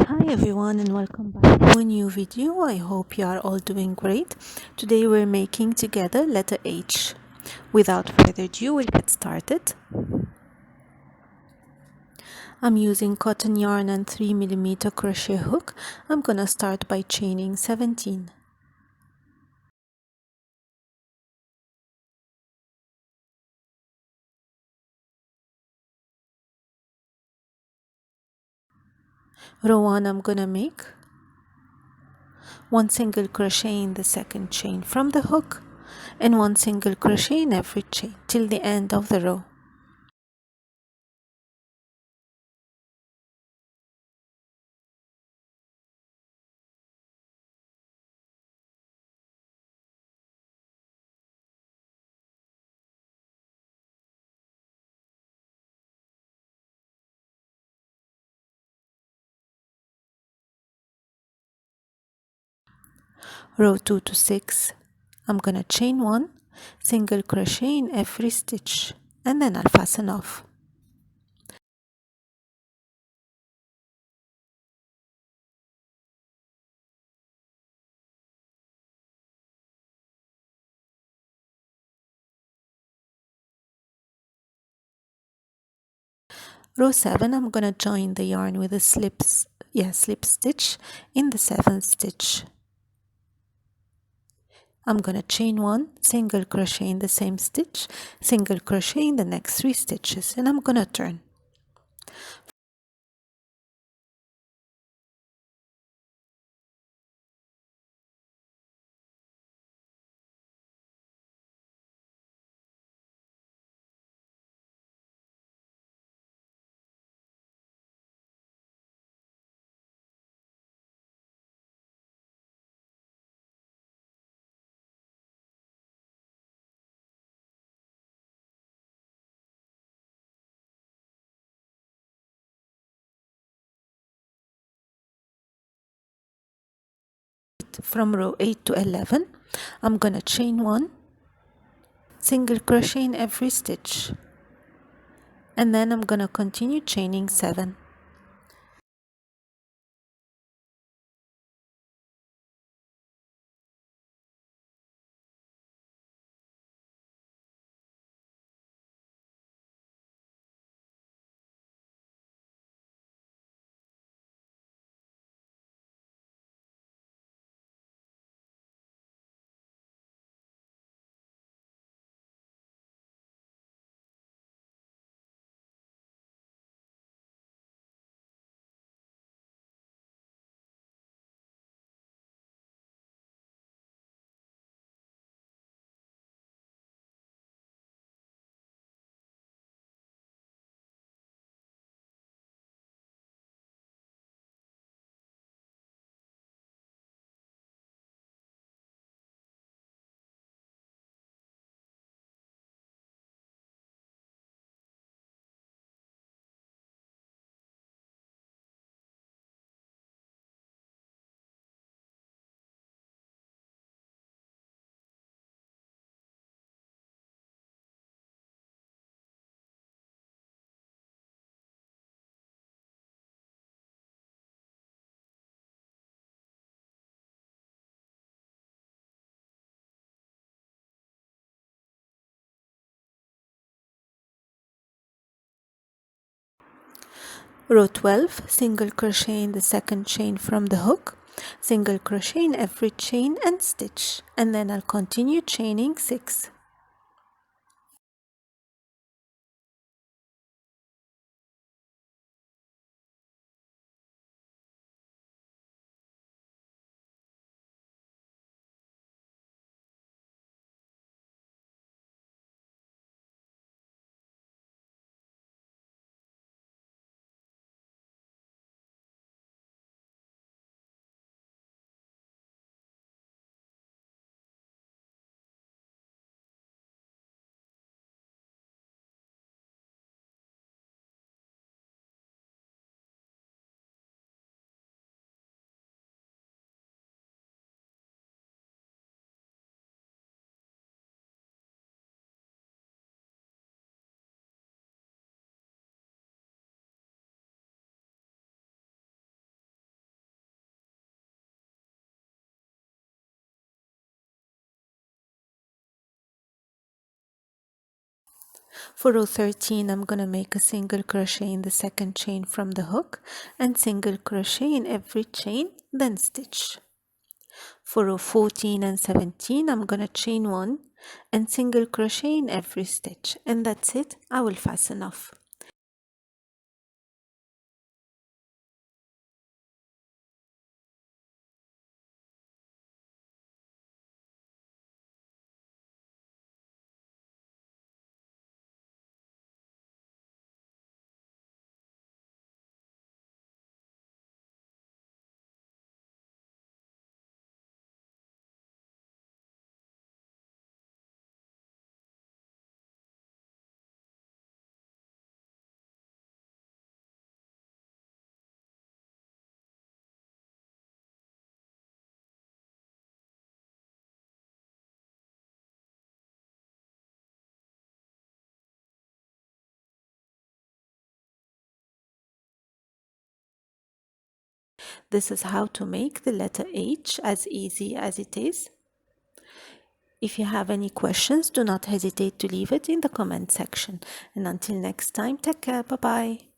Hi everyone and welcome back to a new video. I hope you are all doing great. Today we're making together letter H. Without further ado, we'll get started. I'm using cotton yarn and 3mm crochet hook. I'm gonna start by chaining 17. Row 1 I'm gonna make 1 single crochet in the second chain from the hook and 1 single crochet in every chain till the end of the row. Row 2 to 6 I'm gonna chain 1 single crochet in every stitch and then I'll fasten off. Row 7 I'm gonna join the yarn with a slip stitch in the 7th stitch. I'm gonna chain 1 single crochet in the same stitch, single crochet in the next 3 stitches, and I'm gonna turn. From row 8 to 11 I'm gonna chain 1 single crochet in every stitch, and then I'm gonna continue chaining 7. Row 12 single crochet in the second chain from the hook, single crochet in every chain and stitch, and then I'll continue chaining 6. For row 13, I'm going to make a single crochet in the second chain from the hook and single crochet in every chain, then stitch. For row 14 and 17, I'm going to chain 1 and single crochet in every stitch, and that's it. I will fasten off. This is how to make the letter H as easy as it is. If you have any questions, do not hesitate to leave it in the comment section. And until next time, take care. Bye-bye.